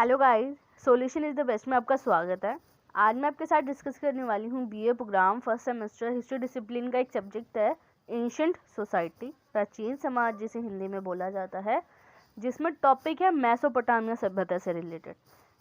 Hello guys, solution is the best में आपका स्वागत है। आज मैं आपके साथ डिस्कस करने वाली हूँ BA programme first semester history discipline का एक सब्जेक्ट है एंशिएंट सोसाइटी, प्राचीन समाज जिसे हिंदी में बोला जाता है, जिसमें टॉपिक है मेसोपोटामिया सभ्यता से रिलेटेड।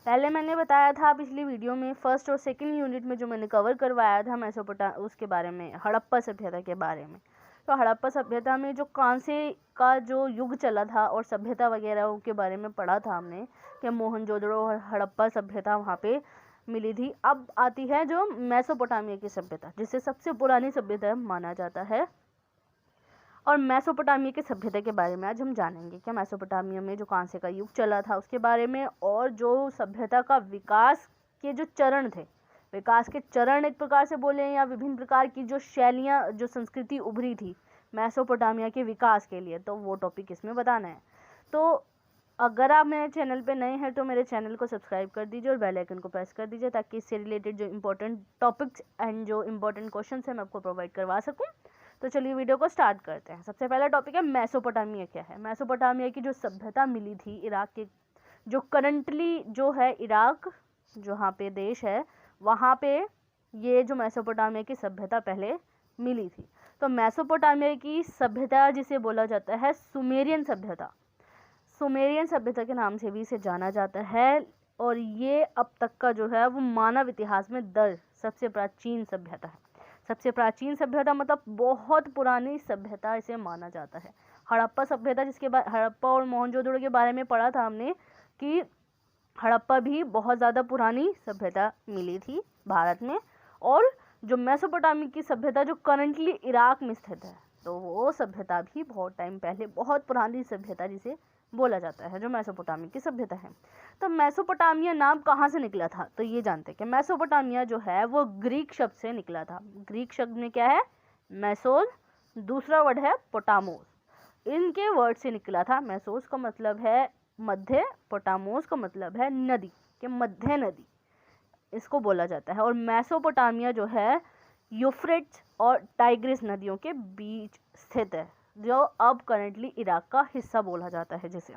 पहले मैंने बताया था पिछली वीडियो में फर्स्ट और सेकेंड यूनिट में जो मैंने कवर करवाया था उसके बारे में, हड़प्पा सभ्यता के बारे में। तो हड़प्पा सभ्यता में जो कांसे का जो युग चला था और सभ्यता वगैरह के बारे में पढ़ा था हमने कि मोहनजोदड़ो और हड़प्पा सभ्यता वहाँ पे मिली थी। अब आती है जो मेसोपोटामिया की सभ्यता, जिसे सबसे पुरानी सभ्यता माना जाता है। और मेसोपोटामिया की सभ्यता के बारे में आज हम जानेंगे कि मेसोपोटामिया में जो कांसे का युग चला था उसके बारे में, और जो सभ्यता का विकास के जो चरण थे, विकास के चरण एक प्रकार से बोले या विभिन्न प्रकार की जो शैलियाँ, जो संस्कृति उभरी थी मेसोपोटामिया के विकास के लिए, तो वो टॉपिक इसमें बताना है। तो अगर आप मेरे चैनल पे नए हैं तो मेरे चैनल को सब्सक्राइब कर दीजिए और बेल आइकन को प्रेस कर दीजिए, ताकि इससे रिलेटेड जो इम्पोर्टेंट टॉपिक्स एंड जो इम्पोर्टेंट क्वेश्चन है मैं आपको प्रोवाइड करवा सकूं। तो चलिए वीडियो को स्टार्ट करते हैं। सबसे पहला टॉपिक है मेसोपोटामिया क्या है। मेसोपोटामिया की जो सभ्यता मिली थी इराक के, जो करंटली जो है इराक जहाँ पे देश है, वहाँ पे ये जो मेसोपोटामिया की सभ्यता पहले मिली थी। तो मेसोपोटामिया की सभ्यता जिसे बोला जाता है सुमेरियन सभ्यता, सुमेरियन सभ्यता के नाम से भी इसे जाना जाता है। और ये अब तक का जो है वो मानव इतिहास में दर्ज सबसे प्राचीन सभ्यता है। सबसे प्राचीन सभ्यता मतलब बहुत पुरानी सभ्यता इसे माना जाता है। हड़प्पा सभ्यता, जिसके बाद हड़प्पा और मोहनजोदड़ो के बारे में पढ़ा था हमने कि हड़प्पा भी बहुत ज़्यादा पुरानी सभ्यता मिली थी भारत में। और जो मेसोपोटामिया की सभ्यता जो करंटली इराक में स्थित है, तो वो सभ्यता भी बहुत टाइम पहले, बहुत पुरानी सभ्यता जिसे बोला जाता है, जो मेसोपोटामिया की सभ्यता है। तो मेसोपोटामिया नाम कहाँ से निकला था, तो ये जानते हैं कि मेसोपोटामिया जो है वो ग्रीक शब्द से निकला था। ग्रीक शब्द में क्या है, मेसोस, दूसरा वर्ड है पोटामोस, इनके वर्ड से निकला था। मेसोस का मतलब है मध्य, पोटामोस का मतलब है नदी, के मध्य नदी इसको बोला जाता है। और मेसोपोटामिया जो है यूफ्रेट्स और टाइग्रिस नदियों के बीच स्थित है, जो अब करंटली इराक का हिस्सा बोला जाता है जिसे।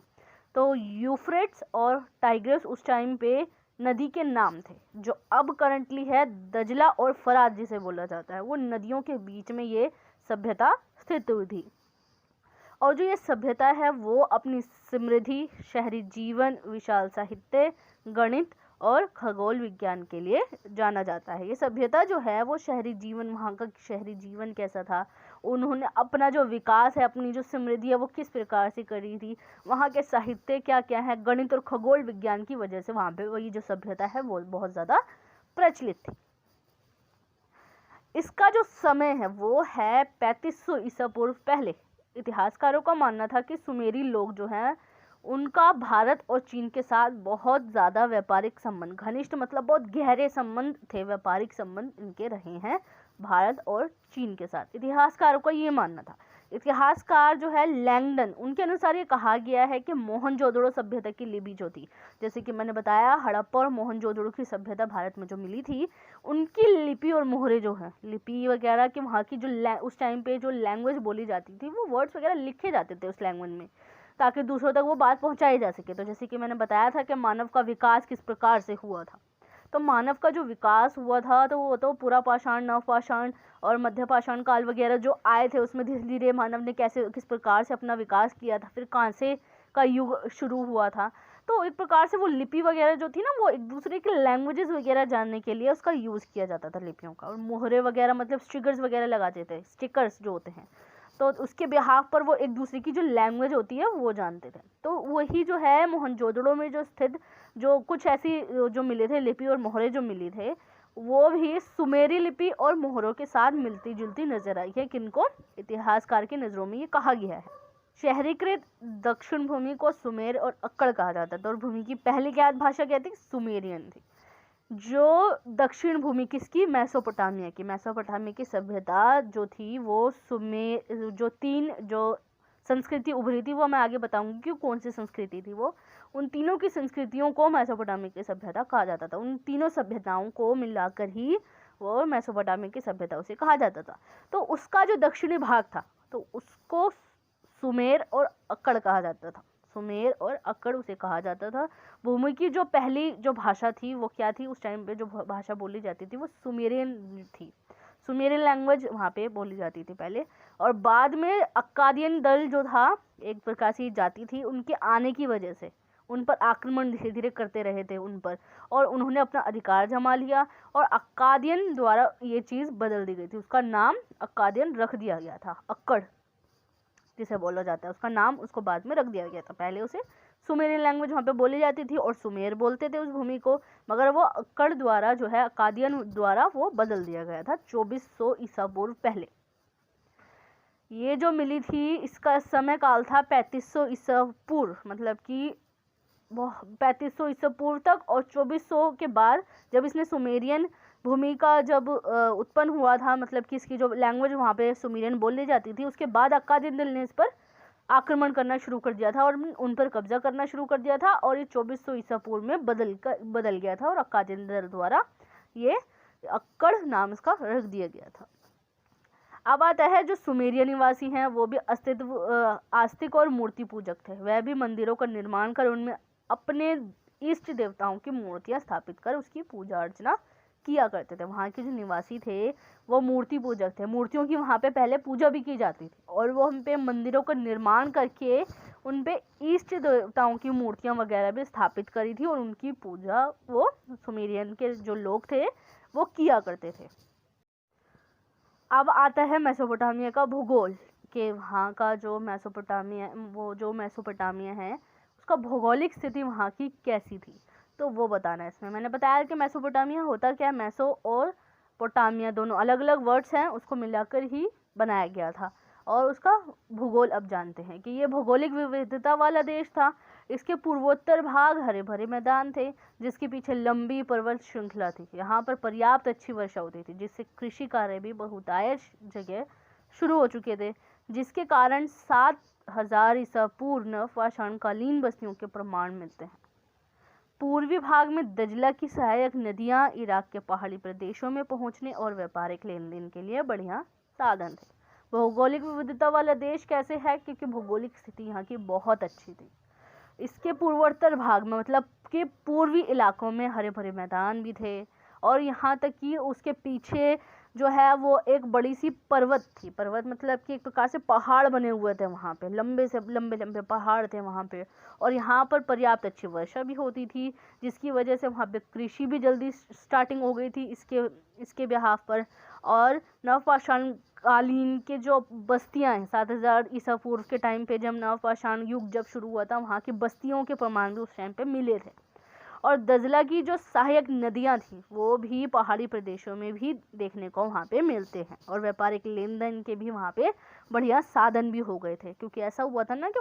तो यूफ्रेट्स और टाइग्रिस उस टाइम पे नदी के नाम थे, जो अब करंटली है दजला और फरात जिसे बोला जाता है। वो नदियों के बीच में ये सभ्यता स्थित हुई थी। और जो ये सभ्यता है वो अपनी समृद्धि, शहरी जीवन, विशाल साहित्य, गणित और खगोल विज्ञान के लिए जाना जाता है। ये सभ्यता जो है वो शहरी जीवन, वहाँ का शहरी जीवन कैसा था, उन्होंने अपना जो विकास है, अपनी जो समृद्धि है वो किस प्रकार से करी थी, वहाँ के साहित्य क्या क्या है, गणित और खगोल विज्ञान की वजह से वहाँ पे वही जो सभ्यता है वो बहुत ज़्यादा प्रचलित थी। इसका जो समय है वो है 3500 ईसा पूर्व पहले। इतिहासकारों का मानना था कि सुमेरी लोग जो हैं उनका भारत और चीन के साथ बहुत ज़्यादा व्यापारिक संबंध, घनिष्ठ मतलब बहुत गहरे संबंध थे, व्यापारिक संबंध इनके रहे हैं भारत और चीन के साथ। इतिहासकारों का ये मानना था। इतिहासकार जो है लैंगडन, उनके अनुसार ये कहा गया है कि मोहनजोदड़ो सभ्यता की लिपि जो थी, जैसे कि मैंने बताया हड़प्पा और मोहनजोदड़ो की सभ्यता भारत में जो मिली थी, उनकी लिपि और मोहरे जो हैं, लिपि वगैरह की वहाँ की जो उस टाइम पे जो लैंग्वेज बोली जाती थी, वो वर्ड्स वगैरह लिखे जाते थे उस लैंग्वेज में, ताकि दूसरों तक वो बात पहुंचाई जा सके। तो जैसे कि मैंने बताया था कि मानव का विकास किस प्रकार से हुआ था, तो मानव का जो विकास हुआ था तो वो तो पूरा पाषाण, नव पाषाण और मध्य पाषाण काल वगैरह जो आए थे, उसमें धीरे धीरे मानव ने कैसे किस प्रकार से अपना विकास किया था, फिर कांसे का युग शुरू हुआ था। तो एक प्रकार से वो लिपि वगैरह जो थी ना, वो एक दूसरे के लैंग्वेजेस वगैरह जानने के लिए उसका यूज़ किया जाता था लिपियों का। और मोहरे वगैरह मतलब स्टिकर्स वगैरह लगाते थे, स्टिकर्स जो होते हैं, तो उसके बिहाफ पर वो एक दूसरे की जो लैंग्वेज होती है वो जानते थे। तो वही जो है मोहनजोदड़ो में जो स्थित जो कुछ ऐसी जो मिले थे लिपि और मोहरे जो मिली थे, वो भी सुमेरी लिपि और मोहरों के साथ मिलती जुलती नजर आई है। किनको, इतिहासकार की नज़रों में ये कहा गया है। शहरीकृत दक्षिण भूमि को सुमेर और अक्कड़ कहा जाता था, और भूमि की पहली ज्ञात भाषा क्या थी, सुमेरियन थी। जो दक्षिण भूमि किसकी, मेसोपोटामिया की, मेसोपोटामिया की सभ्यता जो थी वो जो तीन जो संस्कृति उभरी थी वो मैं आगे बताऊंगी कि कौन सी संस्कृति थी वो। उन तीनों की संस्कृतियों को मेसोपोटामिया की सभ्यता कहा जाता था। उन तीनों सभ्यताओं को मिलाकर ही वो मेसोपोटामिया की सभ्यता उसे कहा जाता था। तो उसका जो दक्षिणी भाग था तो उसको सुमेर और अक्कड़ कहा जाता था। सुमेर और अक्कड़ उसे कहा जाता था। भूमि की जो पहली जो भाषा थी वो क्या थी, उस टाइम पे जो भाषा बोली जाती थी वो सुमेरियन थी। सुमेरियन लैंग्वेज वहाँ पे बोली जाती थी पहले। और बाद में अक्कादियन दल जो था, एक प्रकार की जाति थी, उनके आने की वजह से उन पर आक्रमण धीरे धीरे करते रहे थे उन पर, और उन्होंने अपना अधिकार जमा लिया और अक्कादियन द्वारा ये चीज़ बदल दी गई थी। उसका नाम अक्कादियन रख दिया गया था। अक्कड़ जिसे बोला जाता है उसका नाम उसको बाद में रख दिया गया था। पहले उसे सुमेरियन लैंग्वेज वहाँ पे बोली जाती थी और सुमेर बोलते थे उस भूमि को, मगर वो अक्कड़ द्वारा जो है, अक्कादियन द्वारा वो बदल दिया गया था 2400 ईसा पूर्व पहले। ये जो मिली थी इसका समय काल था 3500 ईसा पूर्व, मतलब कि 3500 ईसा पूर्व तक, और 2400 के बाद जब इसने सुमेरियन भूमि का जब उत्पन्न हुआ था, मतलब कि इसकी जो लैंग्वेज वहाँ पे सुमेरियन बोली जाती थी, उसके बाद अक्कादियन दल ने इस पर आक्रमण करना शुरू कर दिया था और उन पर कब्जा करना शुरू कर दिया था, और ये 2400 ईसा पूर्व में बदल गया था और अक्कादियन दल द्वारा ये अक्कड़ नाम इसका रख दिया गया था। अब आता है जो सुमेरिया निवासी हैं वो भी आस्तिक और मूर्ति पूजक थे। वह भी मंदिरों का निर्माण कर उनमें अपने इष्ट देवताओं की मूर्तियां स्थापित कर उसकी पूजा अर्चना किया करते थे। वहाँ के जो निवासी थे वो मूर्ति पूजक थे। मूर्तियों की वहाँ पे पहले पूजा भी की जाती थी और वो हम पे मंदिरों का निर्माण करके उन पे इष्ट देवताओं की मूर्तियां वगैरह भी स्थापित करी थी और उनकी पूजा वो सुमेरियन के जो लोग थे वो किया करते थे। अब आता है मेसोपोटामिया का भूगोल, के वहाँ का जो मेसोपोटामिया है उसका भौगोलिक स्थिति वहाँ की कैसी थी, तो वो बताना है इसमें। मैंने बताया कि मेसोपोटामिया होता क्या है, मेसो और पोटामिया दोनों अलग अलग वर्ड्स हैं, उसको मिलाकर ही बनाया गया था। और उसका भूगोल अब जानते हैं कि ये भौगोलिक विविधता वाला देश था। इसके पूर्वोत्तर भाग हरे भरे मैदान थे जिसके पीछे लंबी पर्वत श्रृंखला थी। यहाँ पर पर्याप्त अच्छी वर्षा होती थी जिससे कृषि कार्य भी बहुतायत जगह शुरू हो चुके थे, जिसके कारण 7000 ईसा पूर्व नवपाषाणकालीन बस्तियों के प्रमाण मिलते हैं। पूर्वी भाग में दजला की सहायक नदियां इराक के पहाड़ी प्रदेशों में पहुंचने और व्यापारिक लेन देन के लिए बढ़िया साधन थे। भौगोलिक विविधता वाला देश कैसे है, क्योंकि भौगोलिक स्थिति यहाँ की बहुत अच्छी थी। इसके पूर्वोत्तर भाग में मतलब कि पूर्वी इलाकों में हरे भरे मैदान भी थे और यहाँ तक कि उसके पीछे जो है वो एक बड़ी सी पर्वत थी। पर्वत मतलब कि एक प्रकार से पहाड़ बने हुए थे वहाँ पे, लंबे से लंबे लंबे पहाड़ थे वहाँ पे, और यहाँ पर पर्याप्त अच्छी वर्षा भी होती थी जिसकी वजह से वहाँ पे कृषि भी जल्दी स्टार्टिंग हो गई थी इसके बिहाफ पर। और नवपाषाण कालीन के जो बस्तियां हैं 7000 ईसा पूर्व के टाइम पे जब नवपाषाण युग जब शुरू हुआ था, वहाँ की बस्तियों के प्रमाण भी उस टाइम पे मिले थे। और दजला की जो सहायक नदियां थी वो भी पहाड़ी प्रदेशों में भी देखने को वहाँ पे मिलते हैं और व्यापारिक लेन देन के भी वहाँ पे बढ़िया साधन भी हो गए थे, क्योंकि ऐसा हुआ था ना कि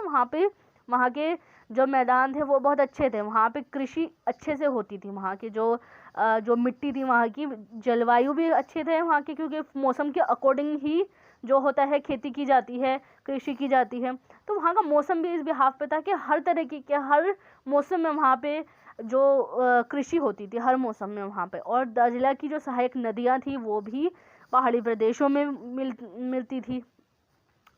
वहाँ के जो मैदान थे वो बहुत अच्छे थे, वहाँ पे कृषि अच्छे से होती थी, वहाँ की जो मिट्टी थी, वहाँ की जलवायु भी अच्छे थे वहाँ के, क्योंकि मौसम के अकॉर्डिंग ही जो होता है खेती की जाती है, कृषि की जाती है। तो वहाँ का मौसम भी इस बिहाफ पे था कि हर तरह की हर मौसम में वहाँ पे जो कृषि होती थी हर मौसम में वहाँ पे। और दजला की जो सहायक नदियाँ थी वो भी पहाड़ी प्रदेशों में मिलती थी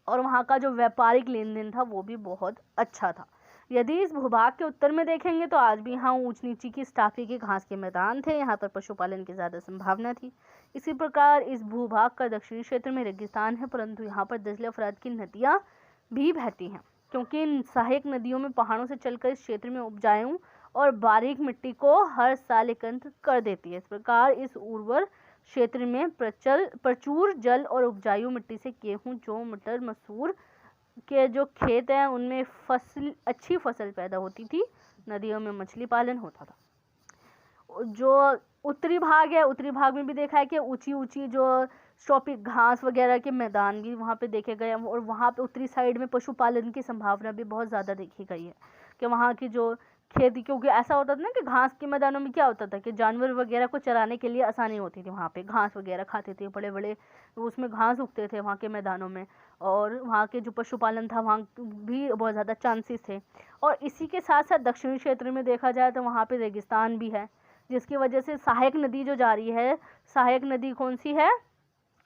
और वहाँ का जो व्यापारिक लेन देन था वो भी बहुत अच्छा था। यदि इस भूभाग के उत्तर में देखेंगे तो आज भी यहाँ ऊंच नीची की स्टाफी के घास के मैदान थे, यहाँ पर पशुपालन की ज़्यादा संभावना थी। इसी प्रकार इस भूभाग का दक्षिणी क्षेत्र में रेगिस्तान है, परंतु यहाँ पर दजला फरात की नदियाँ भी बहती हैं, क्योंकि इन सहायक नदियों में पहाड़ों से चलकर इस क्षेत्र में उपजाऊ और बारीक मिट्टी को हर साल एकत्र कर देती है। इस प्रकार इस उर्वर क्षेत्र में प्रचुर जल और उपजाऊ मिट्टी से गेहूं, जौ, मटर, मसूर के जो खेत हैं उनमें अच्छी फसल पैदा होती थी। नदियों में मछली पालन होता था। जो उत्तरी भाग है, उत्तरी भाग में भी देखा है कि ऊंची ऊंची जो ट्रॉपिक घास वगैरह के मैदान भी वहाँ पे देखे गए और वहाँ पे उत्तरी साइड में पशुपालन की संभावना भी बहुत ज़्यादा देखी गई है कि वहाँ की जो खेती, क्योंकि ऐसा होता था ना कि घास के मैदानों में क्या होता था कि जानवर वगैरह को चराने के लिए आसानी होती थी, वहाँ पे घास वगैरह खाते थे, बड़े बड़े उसमें घास उगते थे वहाँ के मैदानों में, और वहाँ के जो पशुपालन था वहाँ भी बहुत ज़्यादा चांसेस थे। और इसी के साथ साथ दक्षिणी क्षेत्र में देखा जाए तो वहाँ पे रेगिस्तान भी है, जिसकी वजह से सहायक नदी जो जा रही है, सहायक नदी कौन सी है,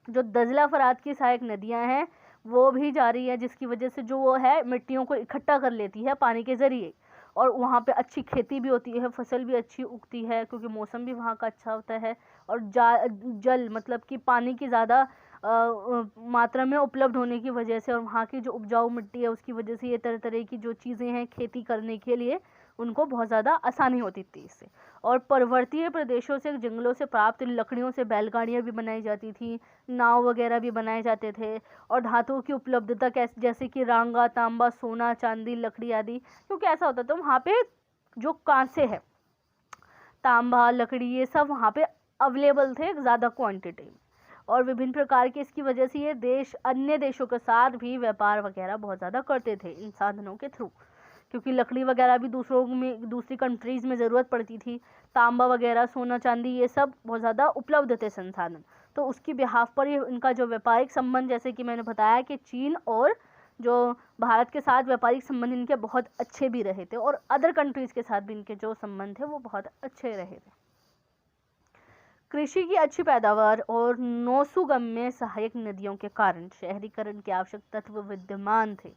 जो दजला फरात की सहायक नदियाँ हैं वो भी जारी है, जिसकी वजह से जो वो है मिट्टियों को इकट्ठा कर लेती है पानी के ज़रिए, और वहाँ पे अच्छी खेती भी होती है, फसल भी अच्छी उगती है क्योंकि मौसम भी वहाँ का अच्छा होता है, और जल मतलब कि पानी की ज़्यादा मात्रा में उपलब्ध होने की वजह से, और वहाँ की जो उपजाऊ मिट्टी है उसकी वजह से ये तरह तरह की जो चीज़ें हैं खेती करने के लिए उनको बहुत ज़्यादा आसानी होती थी इससे। और पर्वतीय प्रदेशों से, जंगलों से प्राप्त लकड़ियों से बैलगाड़ियाँ भी बनाई जाती थी, नाव वगैरह भी बनाए जाते थे, और धातुओं की उपलब्धता कैसे, जैसे कि रांगा, तांबा, सोना, चांदी, लकड़ी आदि, क्योंकि ऐसा होता था वहाँ पे जो कांसे है, तांबा, लकड़ी, ये सब वहाँ पे अवेलेबल थे ज़्यादा क्वांटिटी में, और विभिन्न प्रकार के, इसकी वजह से ये देश अन्य देशों के साथ भी व्यापार वगैरह बहुत ज़्यादा करते थे इन साधनों के थ्रू, क्योंकि लकड़ी वगैरह भी दूसरी कंट्रीज़ में ज़रूरत पड़ती थी, तांबा वगैरह, सोना चांदी, ये सब बहुत ज़्यादा उपलब्ध थे संसाधन, तो उसकी बिहाफ पर ये इनका जो व्यापारिक संबंध, जैसे कि मैंने बताया कि चीन और जो भारत के साथ व्यापारिक संबंध इनके बहुत अच्छे भी रहे थे, और अदर कंट्रीज़ के साथ भी इनके जो संबंध थे वो बहुत अच्छे रहे थे। कृषि की अच्छी पैदावार और नौसुगम्य सहायक नदियों के कारण शहरीकरण के आवश्यक तत्व विद्यमान थे।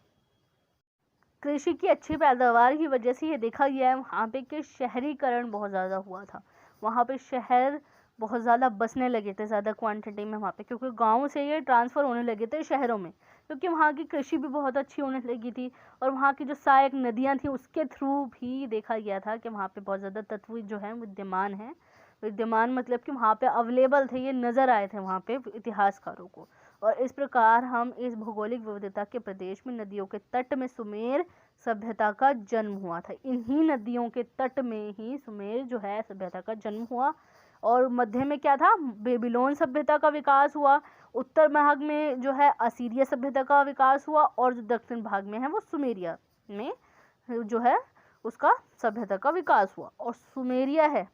कृषि की अच्छी पैदावार की वजह से ये देखा गया है वहाँ पे कि शहरीकरण बहुत ज़्यादा हुआ था, वहाँ पे शहर बहुत ज़्यादा बसने लगे थे ज़्यादा क्वांटिटी में वहाँ पे, क्योंकि गाँव से ये ट्रांसफ़र होने लगे थे शहरों में, क्योंकि वहाँ की कृषि भी बहुत अच्छी होने लगी थी, और वहाँ की जो सहायक नदियाँ थी उसके थ्रू भी देखा गया था कि वहाँ पे बहुत ज़्यादा तत्व जो हैं विद्यमान मतलब कि वहाँ पे अवेलेबल थे, ये नज़र आए थे वहाँ पे इतिहासकारों को। और इस प्रकार हम इस भौगोलिक विविधता के प्रदेश में नदियों के तट में सुमेर सभ्यता का जन्म हुआ था। इन्हीं नदियों के तट में ही सुमेर जो है सभ्यता का जन्म हुआ, और मध्य में क्या था, बेबीलोन सभ्यता का विकास हुआ, उत्तर भाग में जो है असीरिया सभ्यता का विकास हुआ, और जो दक्षिण भाग में है वो सुमेरिया में जो है उसका सभ्यता का विकास हुआ। और सुमेरिया है,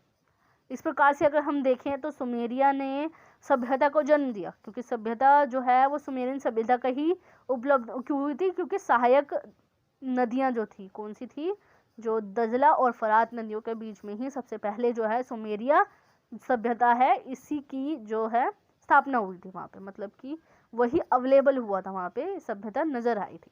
इस प्रकार से अगर हम देखें तो सुमेरिया ने सभ्यता को जन्म दिया, क्योंकि सभ्यता जो है वो सुमेरियन सभ्यता का ही उपलब्ध क्यों हुई थी, क्योंकि सहायक नदियां जो थी कौन सी थी, जो दजला और फरात नदियों के बीच में ही सबसे पहले जो है सुमेरिया सभ्यता है, इसी की जो है स्थापना हुई थी वहाँ पे, मतलब कि वही अवेलेबल हुआ था, वहाँ पे सभ्यता नजर आई थी,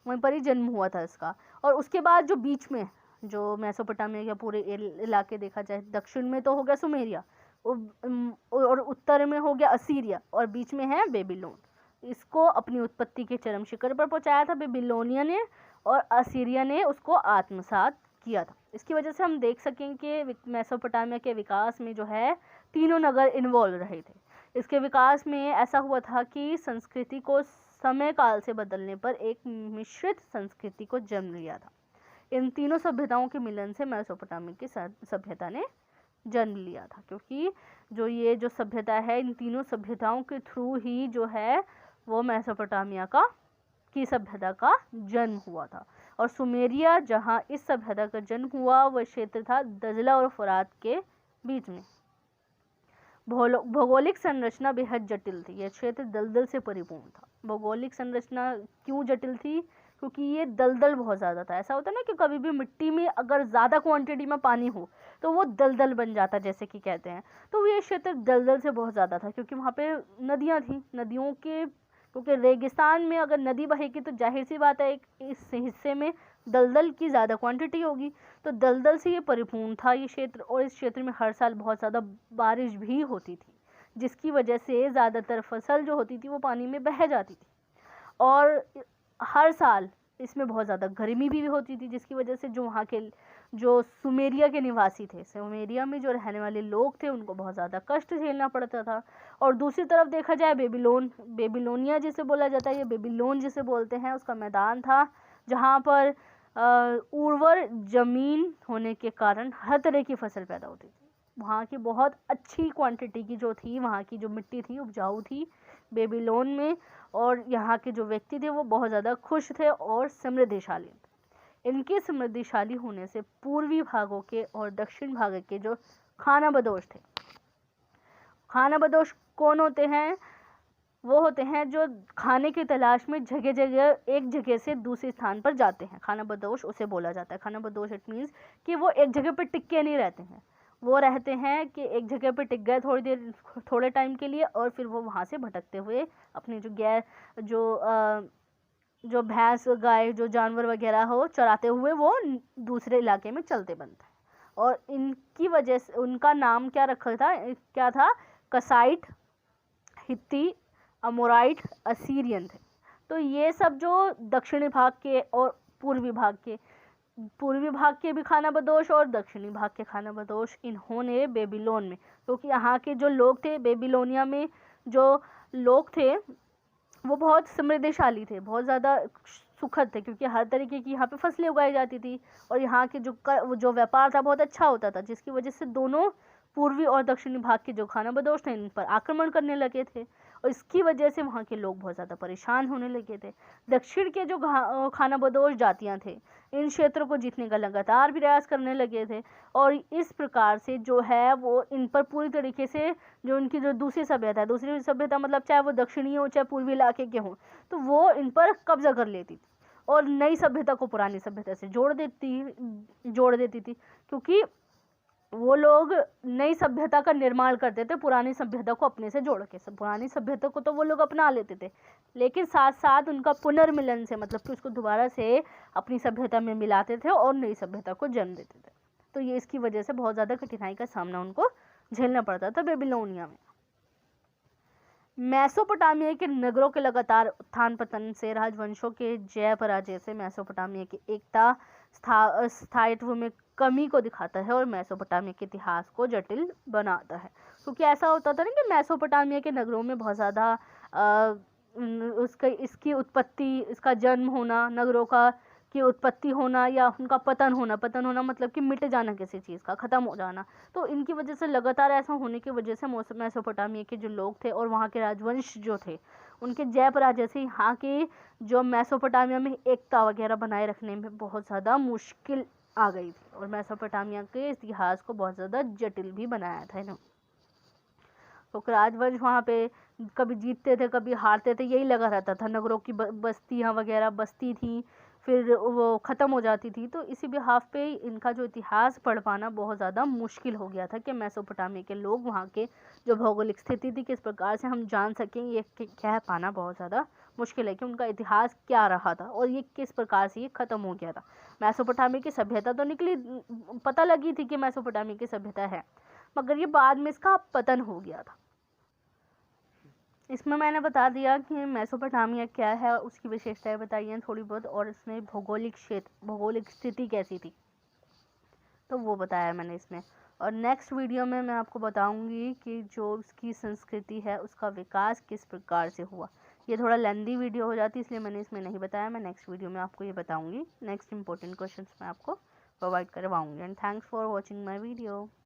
वहीं पर ही जन्म हुआ था इसका। और उसके बाद जो बीच में जो मेसोपोटामिया या पूरे इलाके देखा जाए, दक्षिण में तो हो गया सुमेरिया, और उत्तर में हो गया असीरिया, और बीच में है बेबीलोन। इसको अपनी उत्पत्ति के चरम शिखर पर पहुंचाया था बेबीलोनिया ने, और असीरिया ने उसको आत्मसात किया था। इसकी वजह से हम देख सकें कि मेसोपोटामिया के विकास में जो है तीनों नगर इन्वॉल्व रहे थे। इसके विकास में ऐसा हुआ था कि संस्कृति को समय काल से बदलने पर एक मिश्रित संस्कृति को जन्म लिया था। इन तीनों सभ्यताओं के मिलन से मेसोपोटामिया की सभ्यता ने जन्म लिया था, क्योंकि जो सभ्यता है इन तीनों सभ्यताओं के थ्रू ही जो है वो मेसोपोटामिया की सभ्यता का जन्म हुआ था। और सुमेरिया जहाँ इस सभ्यता का जन्म हुआ वह क्षेत्र था दजला और फरात के बीच में। भौगोलिक संरचना बेहद जटिल थी, यह क्षेत्र दलदल से परिपूर्ण था। भौगोलिक संरचना क्यों जटिल थी, क्योंकि ये दलदल बहुत ज़्यादा था। ऐसा होता है ना कि कभी भी मिट्टी में अगर ज़्यादा क्वांटिटी में पानी हो तो वो दलदल बन जाता, जैसे कि कहते हैं, तो ये क्षेत्र दलदल से बहुत ज़्यादा था, क्योंकि वहाँ पे नदियाँ थी, नदियों के, क्योंकि रेगिस्तान में अगर नदी बहेगी तो जाहिर सी बात है इस हिस्से में दलदल की ज़्यादा क्वांटिटी होगी, तो दलदल से ये परिपूर्ण था ये क्षेत्र। और इस क्षेत्र में हर साल बहुत ज़्यादा बारिश भी होती थी, जिसकी वजह से ज़्यादातर फसल जो होती थी वो पानी में बह जाती थी, और हर साल इसमें बहुत ज़्यादा गर्मी भी होती थी, जिसकी वजह से जो वहाँ के जो सुमेरिया के निवासी थे, सुमेरिया में जो रहने वाले लोग थे उनको बहुत ज़्यादा कष्ट झेलना पड़ता था। और दूसरी तरफ देखा जाए बेबीलोनिया जिसे बोला जाता है, ये बेबीलोन जिसे बोलते हैं, उसका मैदान था जहाँ पर उर्वर ज़मीन होने के कारण हर तरह की फसल पैदा होती थी। वहाँ की बहुत अच्छी क्वांटिटी की जो थी, वहाँ की जो मिट्टी थी उपजाऊ थी बेबीलोन में, और यहाँ के जो व्यक्ति थे वो बहुत ज़्यादा खुश थे और समृद्धिशाली थे। इनके समृद्धिशाली होने से पूर्वी भागों के और दक्षिण भाग के जो खानाबदोश थे, खानाबदोश कौन होते हैं, वो होते हैं जो खाने की तलाश में जगह जगह एक जगह से दूसरे स्थान पर जाते हैं, खानाबदोश उसे बोला जाता है। खानाबदोश इट मीन्स कि वो एक जगह पर टिके नहीं रहते हैं, वो रहते हैं कि एक जगह पे टिक गए थोड़े टाइम के लिए, और फिर वो वहाँ से भटकते हुए अपनी जो भैंस गाय जो जानवर वगैरह हो चराते हुए वो दूसरे इलाके में चलते बनते हैं। और इनकी वजह से उनका नाम क्या था, कसाइट, हित्ती, अमोराइट, असीरियन थे। तो ये सब जो दक्षिणी भाग के और पूर्वी भाग के भी खानाबदोश और दक्षिणी भाग के खानाबदोश इन्होंने बेबीलोन में, क्योंकि यहाँ के जो लोग थे बेबीलोनिया में जो लोग थे वो बहुत समृद्धिशाली थे, बहुत ज़्यादा सुखद थे, क्योंकि हर तरीके की यहाँ पे फसलें उगाई जाती थी और यहाँ के जो व्यापार था बहुत अच्छा होता था, जिसकी वजह से दोनों पूर्वी और दक्षिणी भाग के जो खानाबदोश थे इन पर आक्रमण करने लगे थे, और इसकी वजह से वहाँ के लोग बहुत ज़्यादा परेशान होने लगे थे। दक्षिण के जो खानाबदोश जातियाँ थे इन क्षेत्रों को जीतने का लगातार प्रयास करने लगे थे, और इस प्रकार से जो है वो इन पर पूरी तरीके से जो उनकी जो दूसरी सभ्यता मतलब चाहे वो दक्षिणी हो चाहे पूर्वी इलाके के हों, तो वो इन पर कब्जा कर लेती थी और नई सभ्यता को पुरानी सभ्यता से जोड़ देती थी, क्योंकि वो लोग नई सभ्यता का निर्माण करते थे पुरानी सभ्यता को अपने से जोड़ के। पुरानी सभ्यता को तो वो लोग अपना लेते थे, लेकिन साथ साथ उनका पुनर्मिलन से मतलब कि उसको दोबारा से अपनी सभ्यता में मिलाते थे और नई सभ्यता को जन्म देते थे। तो ये इसकी वजह से बहुत ज़्यादा कठिनाई का सामना उनको झेलना पड़ता था बेबीलोनिया में। मेसोपोटामिया के नगरों के लगातार उत्थान पतन से राजवंशों के जय पराजय से मेसोपोटामिया की एकता स्थायित्व में कमी को दिखाता है और मेसोपोटामिया के इतिहास को जटिल बनाता है, क्योंकि ऐसा होता था ना कि मेसोपोटामिया के नगरों में बहुत ज़्यादा इसकी उत्पत्ति, इसका जन्म होना, नगरों की उत्पत्ति होना या उनका पतन होना मतलब कि मिट जाना किसी चीज़ का, ख़त्म हो जाना। तो इनकी वजह से लगातार ऐसा होने की वजह से मेसोपोटामिया के जो लोग थे और वहाँ के राजवंश जो थे उनके जय पराजय से यहाँ की जो मेसोपोटामिया में एकता वगैरह बनाए रखने में बहुत ज़्यादा मुश्किल आ गई थी, और मेसोपोटामिया के इतिहास को बहुत ज़्यादा जटिल भी बनाया था इन्होंने। तो राजवंश वहाँ पे कभी जीतते थे कभी हारते थे, यही लगा रहता था। नगरों की बस्तियाँ वगैरह बसती थी फिर वो ख़त्म हो जाती थी, तो इसी बिहाफ पे इनका जो इतिहास पढ़ पाना बहुत ज़्यादा मुश्किल हो गया था कि मेसोपोटामिया के लोग वहाँ के जो भौगोलिक स्थिति थी किस प्रकार से हम जान सकें, ये कह पाना बहुत ज़्यादा मुश्किल है कि उनका इतिहास क्या रहा था और ये किस प्रकार से ये ख़त्म हो गया था। मेसोपोटामिया की सभ्यता तो निकली, पता लगी थी कि मेसोपोटामिया की सभ्यता है, मगर ये बाद में इसका पतन हो गया था। इसमें मैंने बता दिया कि मेसोपोटामिया क्या है, उसकी विशेषताएं बताई हैं थोड़ी बहुत, और इसमें भौगोलिक स्थिति कैसी थी तो वो बताया मैंने इसमें। और नेक्स्ट वीडियो में मैं आपको बताऊंगी कि जो उसकी संस्कृति है उसका विकास किस प्रकार से हुआ। ये थोड़ा लेंदी वीडियो हो जाती है इसलिए मैंने इसमें नहीं बताया, मैं नेक्स्ट वीडियो में आपको ये बताऊंगी। नेक्स्ट इंपॉर्टेंट क्वेश्चंस मैं आपको प्रोवाइड करवाऊंगी। And thanks for watching my video.